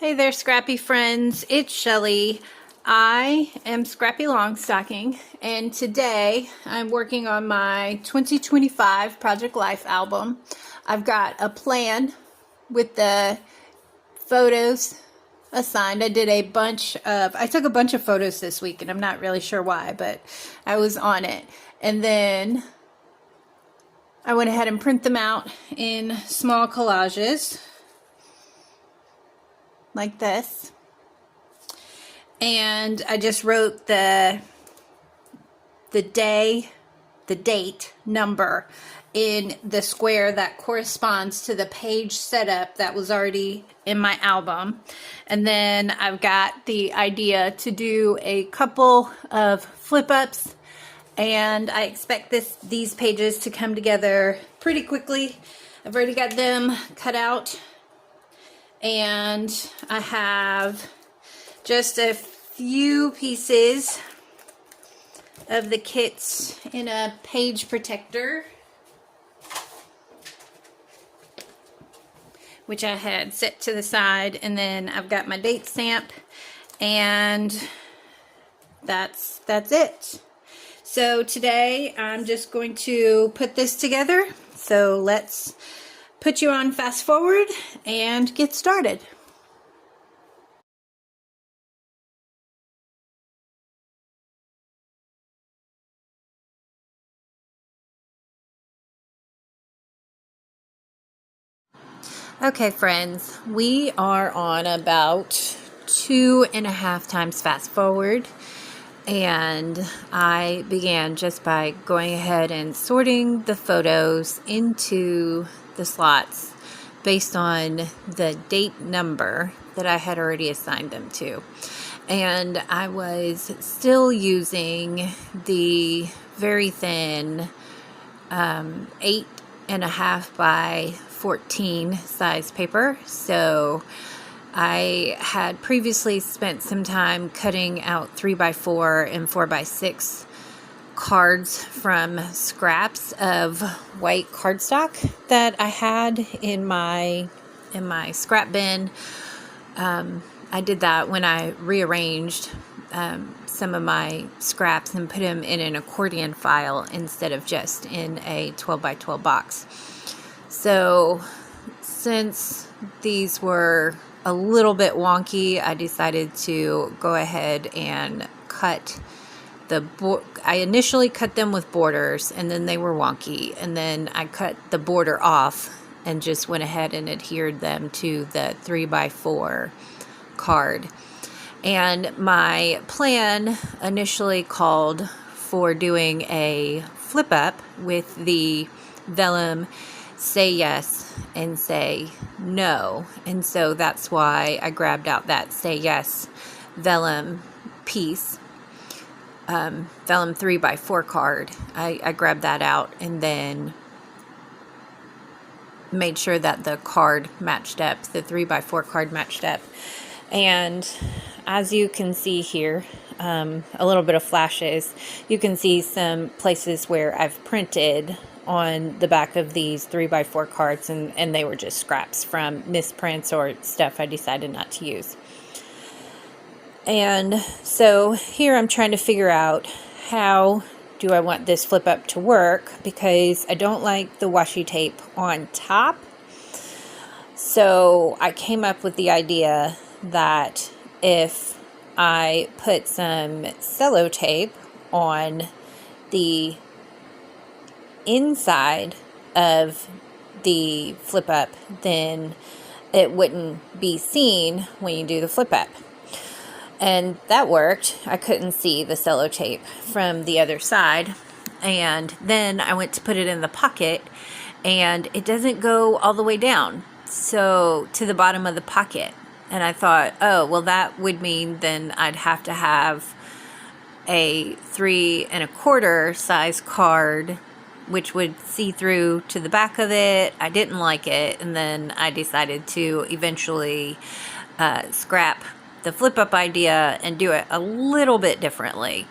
Hey there, Scrappy friends. It's Shelly. I am Scrappy Longstocking, and today I'm working on my 2025 Project Life album. I've got a plan with the photos assigned. I took a bunch of photos this week, and I'm not really sure why, but I was on it. And then I went ahead and print them out in small collages like this. And I just wrote the date number in the square that corresponds to the page setup that was already in my album. And then I've got the idea to do a couple of flip ups, and I expect these pages to come together pretty quickly. I've already got them cut out, and I have just a few pieces of the kits in a page protector, which I had set to the side, and then I've got my date stamp, and that's it. So today I'm just going to put this together. So let's put you on fast forward and get started. Okay, friends, we are on about 2.5 times fast forward, and I began just by going ahead and sorting the photos into the slots based on the date number that I had already assigned them to. And I was still using the very thin 8.5 by 14 size paper. So I had previously spent some time cutting out 3x4 and 4x6 cards from scraps of white cardstock that I had in my scrap bin. I did that when I rearranged some of my scraps and put them in an accordion file instead of just in a 12x12 box. So since these were a little bit wonky, I decided to go ahead and cut I initially cut them with borders, and then they were wonky, and then I cut the border off and just went ahead and adhered them to the 3x4 card. And my plan initially called for doing a flip up with the vellum say yes and say no. And so that's why I grabbed out that say yes vellum piece, vellum 3x4 card. I grabbed that out and then made sure that the card matched up, the 3x4 card matched up. And as you can see here, a little bit of flashes, you can see some places where I've printed on the back of these 3x4 cards, and they were just scraps from misprints or stuff I decided not to use. And so here I'm trying to figure out how do I want this flip up to work, because I don't like the washi tape on top. So I came up with the idea that if I put some cello tape on the inside of the flip up, then it wouldn't be seen when you do the flip up. And that worked. I couldn't see the cello tape from the other side. And then I went to put it in the pocket, and it doesn't go all the way down, so to the bottom of the pocket. And I thought, oh, well, that would mean then I'd have to have a 3 1/4 size card, which would see through to the back of it. I didn't like it, and then I decided to eventually scrap the flip up idea and do it a little bit differently.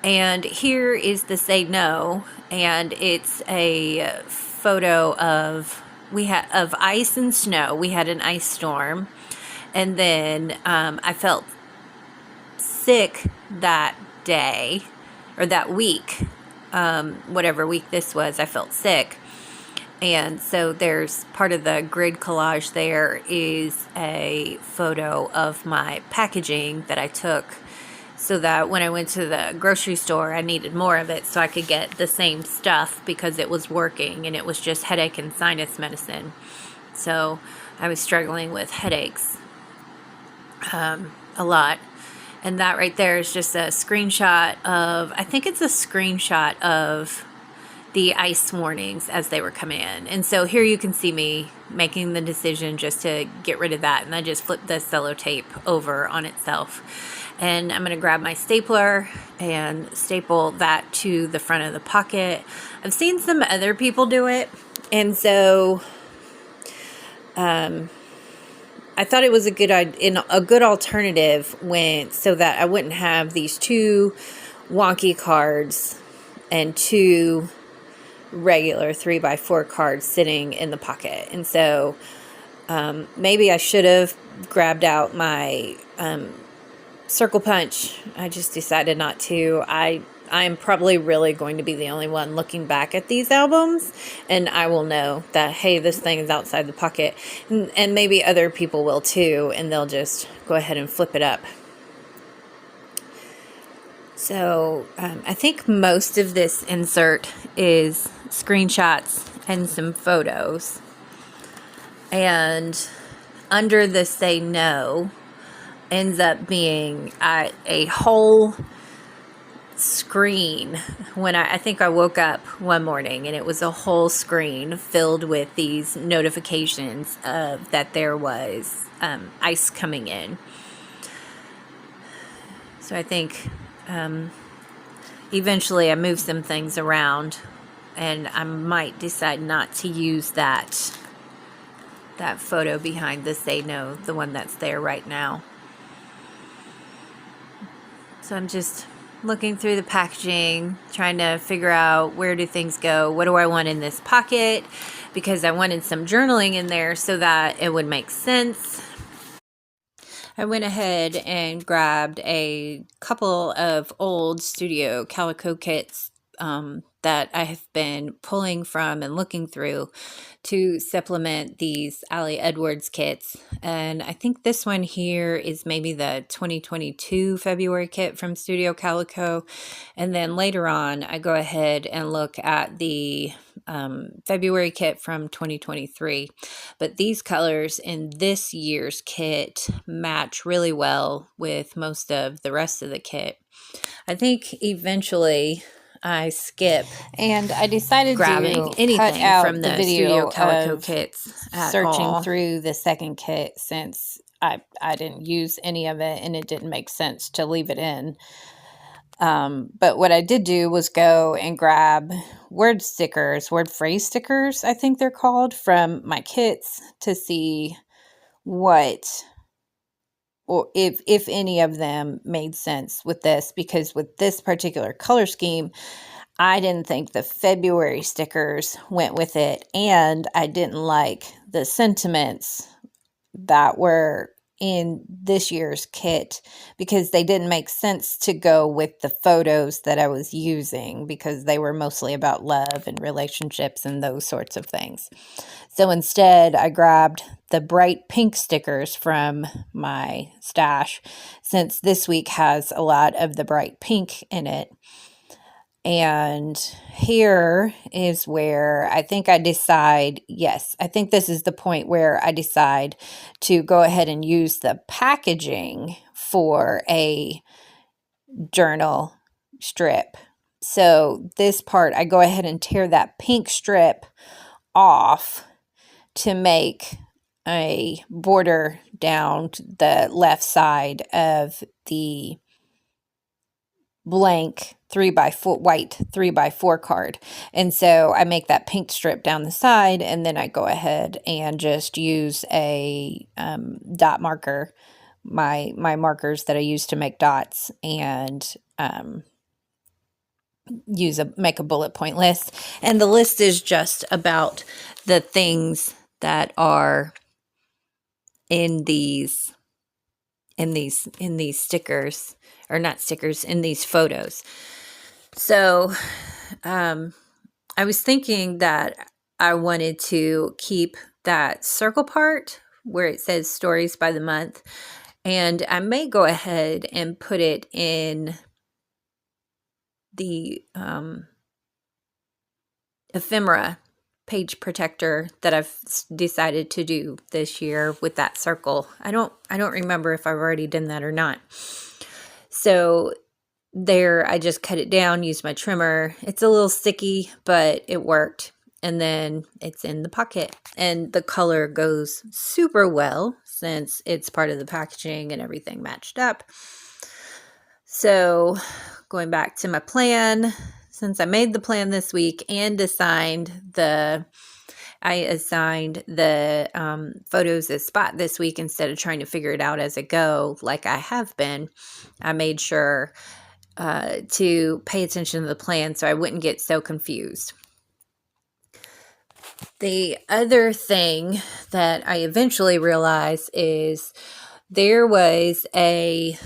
And here is the say no, and it's a photo of ice and snow. We had an ice storm, And then I felt sick that day or that week, whatever week this was, I felt sick. And so there's part of the grid collage there is a photo of my packaging that I took so that when I went to the grocery store, I needed more of it so I could get the same stuff because it was working, and it was just headache and sinus medicine. So I was struggling with headaches a lot. And that right there is just a screenshot of, I think it's a screenshot of the ice warnings as they were coming in. And so here you can see me making the decision just to get rid of that. And I just flipped the sellotape over on itself. And I'm going to grab my stapler and staple that to the front of the pocket. I've seen some other people do it. And so I thought it was a good alternative so that I wouldn't have these two wonky cards and two regular 3x4 cards sitting in the pocket. And so maybe I should have grabbed out my circle punch. I just decided not to. I'm probably really going to be the only one looking back at these albums, and I will know that, hey, this thing is outside the pocket, and maybe other people will too, and they'll just go ahead and flip it up. So I think most of this insert is screenshots and some photos, and under the say no ends up being a whole screen when I think I woke up one morning, and it was a whole screen filled with these notifications of that there was ice coming in. So I think eventually I moved some things around, and I might decide not to use that photo behind the say no, the one that's there right now. So I'm just looking through the packaging, trying to figure out where do things go, what do I want in this pocket, because I wanted some journaling in there so that it would make sense. I went ahead and grabbed a couple of old Studio Calico kits that I have been pulling from and looking through to supplement these Ali Edwards kits. And I think this one here is maybe the 2022 February kit from Studio Calico. And then later on, I go ahead and look at the February kit from 2023. But these colors in this year's kit match really well with most of the rest of the kit. I think eventually I skip, and I decided grabbing to anything cut out from the video Studio Calico of kits at searching all. through the second kit, since I didn't use any of it and it didn't make sense to leave it in. But what I did do was go and grab word phrase stickers, I think they're called, from my kits to see what, or if any of them made sense with this, because with this particular color scheme, I didn't think the February stickers went with it, and I didn't like the sentiments that were in this year's kit because they didn't make sense to go with the photos that I was using, because they were mostly about love and relationships and those sorts of things. So instead, I grabbed the bright pink stickers from my stash, since this week has a lot of the bright pink in it. And here is where I think I decide, yes, I think this is the point where I decide to go ahead and use the packaging for a journal strip. So this part, I go ahead and tear that pink strip off to make a border down the left side of the blank 3x4 white 3x4 card. And so I make that pink strip down the side, and then I go ahead and just use a dot marker, my markers that I use to make dots, and make a bullet point list. And the list is just about the things that are in these in these stickers, or not stickers, in these photos. So I was thinking that I wanted to keep that circle part where it says stories by the month, and I may go ahead and put it in the ephemera page protector that I've decided to do this year with that circle. I don't remember if I've already done that or not. So there, I just cut it down, used my trimmer. It's a little sticky, but it worked. And then it's in the pocket, and the color goes super well since it's part of the packaging and everything matched up. So going back to my plan, since I made the plan this week and I assigned the photos as spot this week instead of trying to figure it out as I go like I have been. I made sure to pay attention to the plan so I wouldn't get so confused. The other thing that I eventually realized is there was a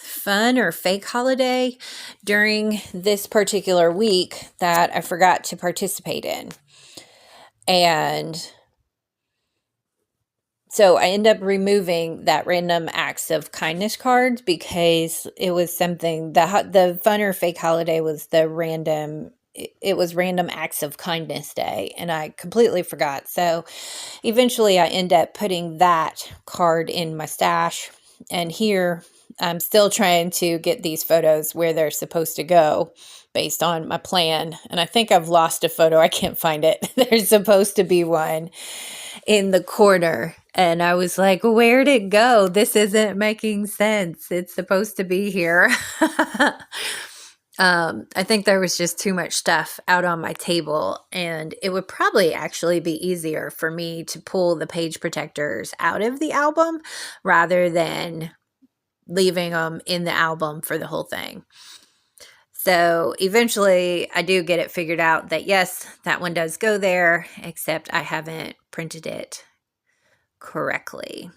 fun or fake holiday during this particular week that I forgot to participate in. And so I end up removing that random acts of kindness cards because it was something, the fun or fake holiday was it was random acts of kindness day, and I completely forgot. So eventually I end up putting that card in my stash, and here I'm still trying to get these photos where they're supposed to go based on my plan. And I think I've lost a photo. I can't find it. There's supposed to be one in the corner. And I was like, where'd it go? This isn't making sense. It's supposed to be here. I think there was just too much stuff out on my table, and it would probably actually be easier for me to pull the page protectors out of the album rather than leaving them in the album for the whole thing. So eventually I do get it figured out that yes, that one does go there, except I haven't printed it correctly.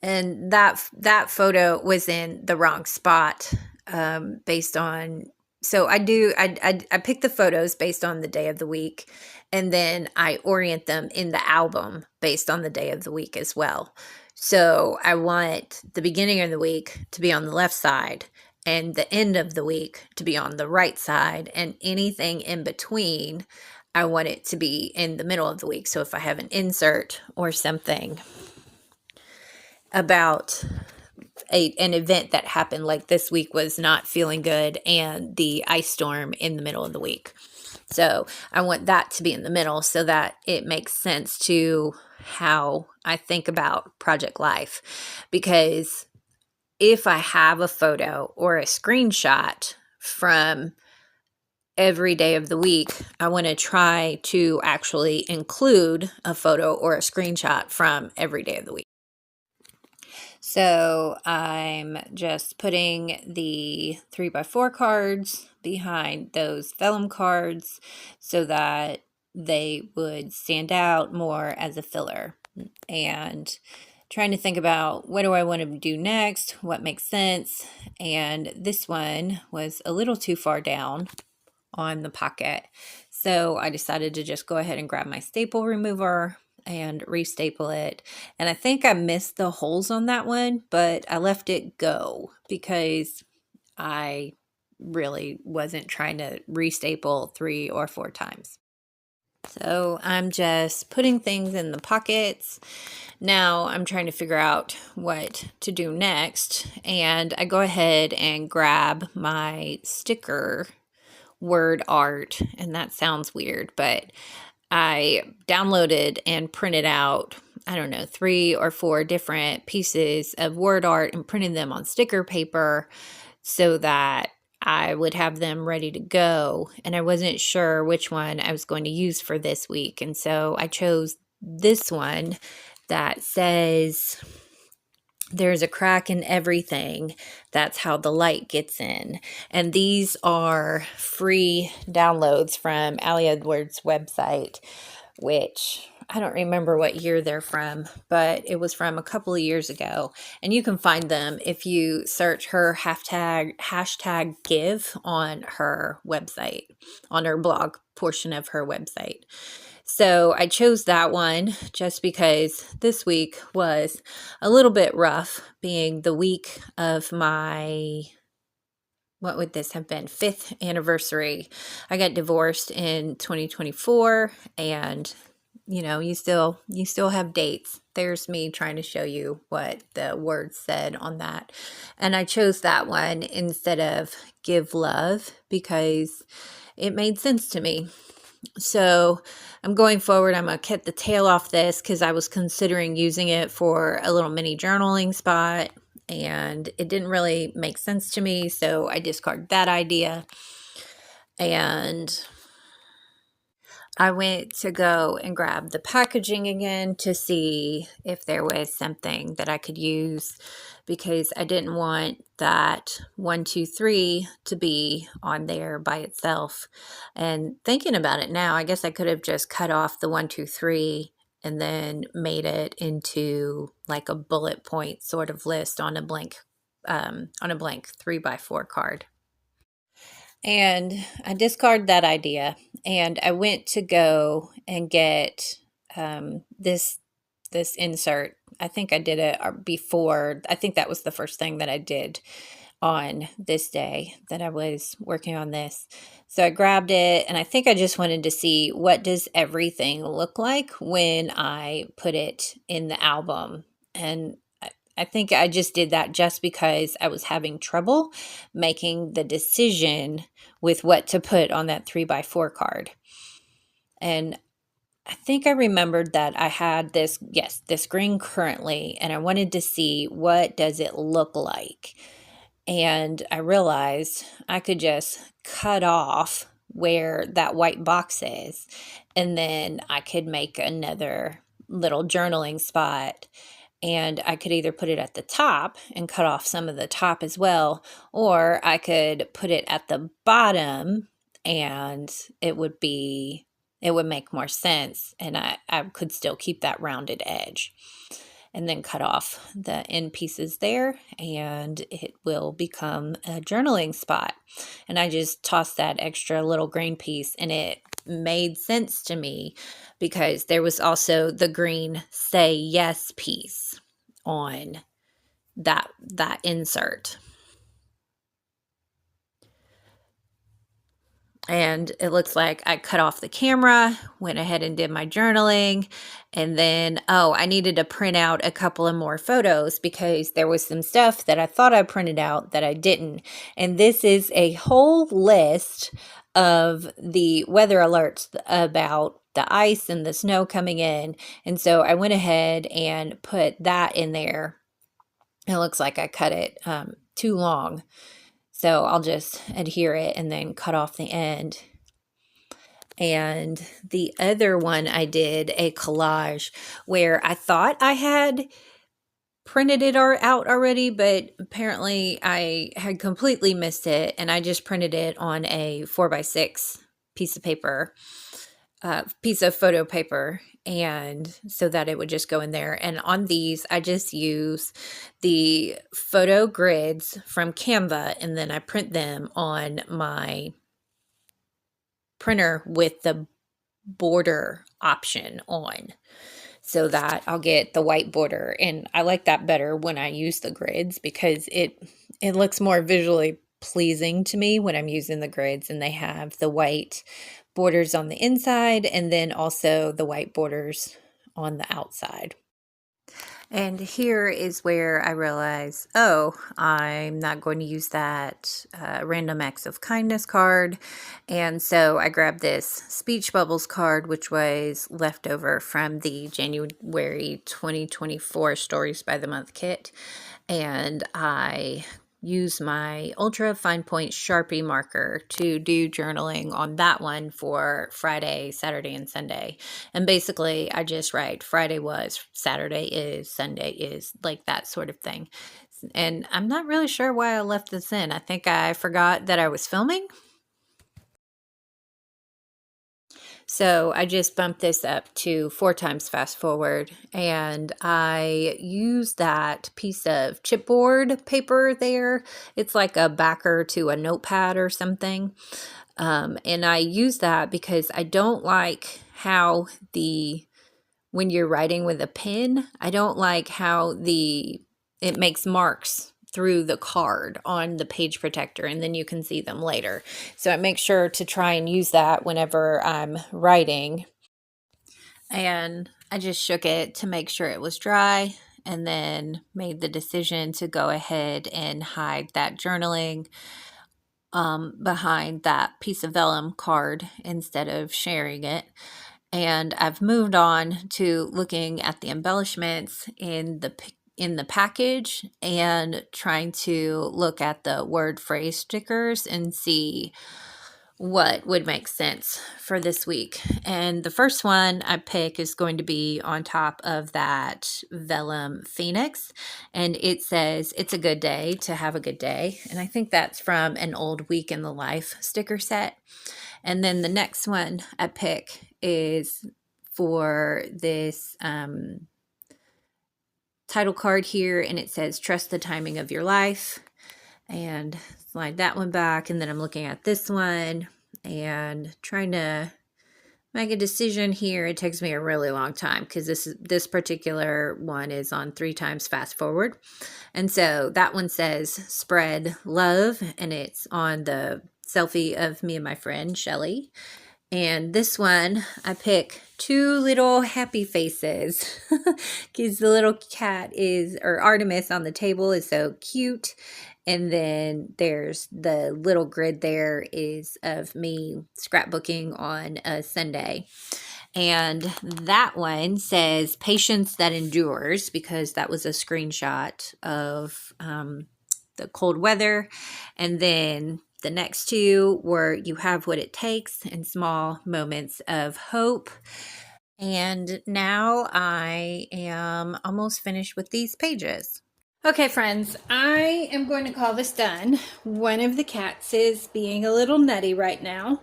And that photo was in the wrong spot based on, so I pick the photos based on the day of the week, and then I orient them in the album based on the day of the week as well. So I want the beginning of the week to be on the left side and the end of the week to be on the right side, and anything in between, I want it to be in the middle of the week. So if I have an insert or something about an event that happened, like this week was not feeling good and the ice storm in the middle of the week. So I want that to be in the middle so that it makes sense to how I think about Project Life. Because if I have a photo or a screenshot from every day of the week, I want to try to actually include a photo or a screenshot from every day of the week. So I'm just putting the 3x4 cards behind those vellum cards so that they would stand out more as a filler, and trying to think about what do I want to do next, what makes sense. And this one was a little too far down on the pocket, so I decided to just go ahead and grab my staple remover and restaple it. And I think I missed the holes on that one, but I left it go because I really wasn't trying to restaple 3 or 4 times. So I'm just putting things in the pockets. Now I'm trying to figure out what to do next, and I go ahead and grab my sticker word art, and that sounds weird, but I downloaded and printed out, 3 or 4 different pieces of word art and printed them on sticker paper so that I would have them ready to go. And I wasn't sure which one I was going to use for this week. And so I chose this one that says, "There's a crack in everything. That's how the light gets in." And these are free downloads from Ali Edwards' website, which I don't remember what year they're from, but it was from a couple of years ago. And you can find them if you search her hashtag give on her website, on her blog portion of her website. So I chose that one just because this week was a little bit rough, being the week of my, what would this have been, 5th anniversary. I got divorced in 2024, and you still have dates. There's me trying to show you what the words said on that. And I chose that one instead of give love because it made sense to me. So I'm going forward. I'm going to cut the tail off this because I was considering using it for a little mini journaling spot, and it didn't really make sense to me. So I discarded that idea. And I went to go and grab the packaging again to see if there was something that I could use, because I didn't want that 1, 2, 3 to be on there by itself. And thinking about it now, I guess I could have just cut off the 1, 2, 3 and then made it into like a bullet point sort of list on a blank 3x4 card. And I discarded that idea, and I went to go and get this insert. I think I did it before. I think that was the first thing that I did on this day that I was working on this. So I grabbed it, and I think I just wanted to see, what does everything look like when I put it in the album. And I think I just did that just because I was having trouble making the decision with what to put on that 3x4 card. And I think I remembered that I had this green currently, and I wanted to see, what does it look like? And I realized I could just cut off where that white box is, and then I could make another little journaling spot. And I could either put it at the top and cut off some of the top as well, or I could put it at the bottom, and it would make more sense, and I could still keep that rounded edge, and then cut off the end pieces there, and it will become a journaling spot. And I just tossed that extra little green piece, and it made sense to me because there was also the green say yes piece on that insert. And it looks like I cut off the camera, went ahead and did my journaling, and then, I needed to print out a couple of more photos because there was some stuff that I thought I printed out that I didn't. And this is a whole list of the weather alerts about the ice and the snow coming in. And so I went ahead and put that in there. It looks like I cut it too long. So I'll just adhere it and then cut off the end. And the other one, I did a collage where I thought I had printed it out already, but apparently I had completely missed it, and I just printed it on a 4x6 piece of paper, piece of photo paper, and so that it would just go in there. And on these, I just use the photo grids from Canva, and then I print them on my printer with the border option on, so that I'll get the white border. And I like that better when I use the grids because it looks more visually pleasing to me when I'm using the grids, and they have the white borders on the inside and then also the white borders on the outside. And here is where I realize, I'm not going to use that random acts of kindness card. And so I grabbed this speech bubbles card, which was left over from the January 2024 Stories by the Month kit. And I use my Ultra Fine Point Sharpie marker to do journaling on that one for Friday, Saturday, and Sunday. And basically, I just write Friday was, Saturday is, Sunday is, like that sort of thing. And I'm not really sure why I left this in. I think I forgot that I was filming. So I just bumped this up to 4 times fast forward, and I use that piece of chipboard paper there. It's like a backer to a notepad or something. And I use that because I don't like how when you're writing with a pen, I don't like how it makes marks through the card on the page protector, and then you can see them later. So I make sure to try and use that whenever I'm writing. And I just shook it to make sure it was dry, and then made the decision to go ahead and hide that journaling behind that piece of vellum card instead of sharing it. And I've moved on to looking at the embellishments in the package and trying to look at the word phrase stickers and see what would make sense for this week. And the first one I pick is going to be on top of that vellum phoenix, and it says it's a good day to have a good day. And I think that's from an old Week in the Life sticker set. And then the next one I pick is for this title card here, and it says trust the timing of your life, and slide that one back. And then I'm looking at this one and trying to make a decision here. It takes me a really long time because this particular one is on 3 times fast forward. And so that one says spread love, and it's on the selfie of me and my friend Shelly. And this one, I pick 2 little happy faces because the little cat or Artemis on the table is so cute. And then there's the little grid there is of me scrapbooking on a Sunday. And that one says patience that endures, because that was a screenshot of the cold weather. And then the next 2 were you have what it takes and small moments of hope. And now I am almost finished with these pages. Okay, friends, I am going to call this done. One of the cats is being a little nutty right now.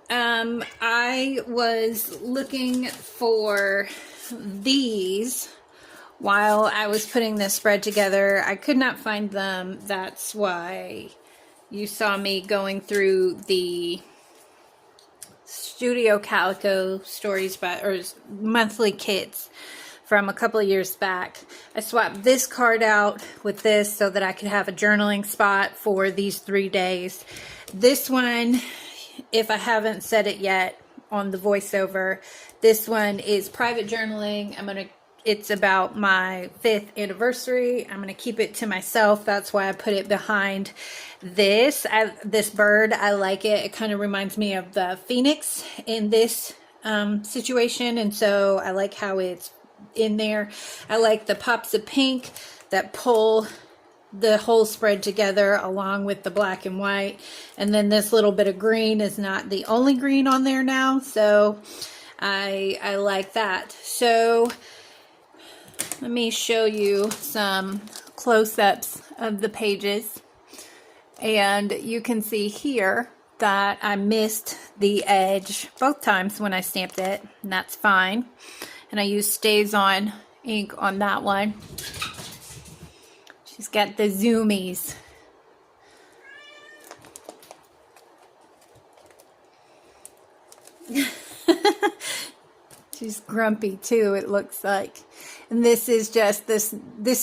I was looking for these while I was putting this spread together. I could not find them. That's why you saw me going through the Studio Calico stories or monthly kits from a couple of years back. I swapped this card out with this so that I could have a journaling spot for these 3 days. This one, if I haven't said it yet on the voiceover, this one is private journaling. It's about my 5th anniversary. I'm going to keep it to myself. That's why I put it behind this. This bird, I like it. It kind of reminds me of the phoenix in this situation. And so I like how it's in there. I like the pops of pink that pull the whole spread together along with the black and white. And then this little bit of green is not the only green on there now. So I like that. So let me show you some close-ups of the pages. And you can see here that I missed the edge both times when I stamped it, and that's fine. And I used StazOn ink on that one. She's got the zoomies. She's grumpy too, it looks like. And this is just this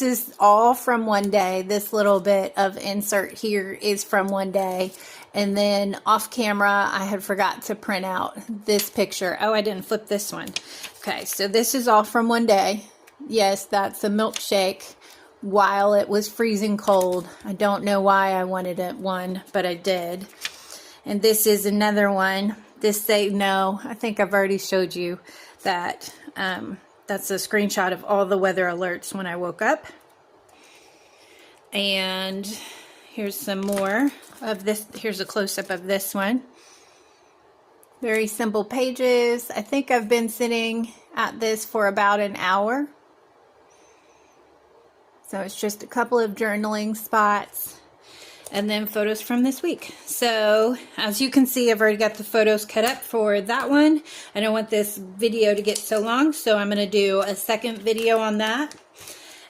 is all from one day. This little bit of insert here is from one day. And then off camera, I had forgot to print out this picture. Oh, I didn't flip this one. Okay, so this is all from one day. Yes, that's a milkshake while it was freezing cold. I don't know why I wanted it one, but I did. And this is another one. This say no. I think I've already showed you that. That's a screenshot of all the weather alerts when I woke up. And here's some more of this. Here's a close-up of this one. Very simple pages. I think I've been sitting at this for about an hour. So it's just a couple of journaling spots. and then photos from this week. So as you can see, I've already got the photos cut up for that one. I don't want this video to get so long, so I'm going to do a second video on that.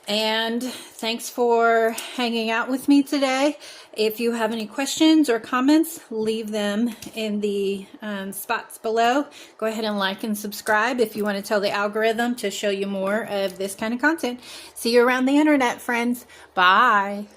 And thanks for hanging out with me today. If you have any questions or comments, leave them in the spots below. Go ahead and like and subscribe if you want to tell the algorithm to show you more of this kind of content. See you around the internet, friends. Bye.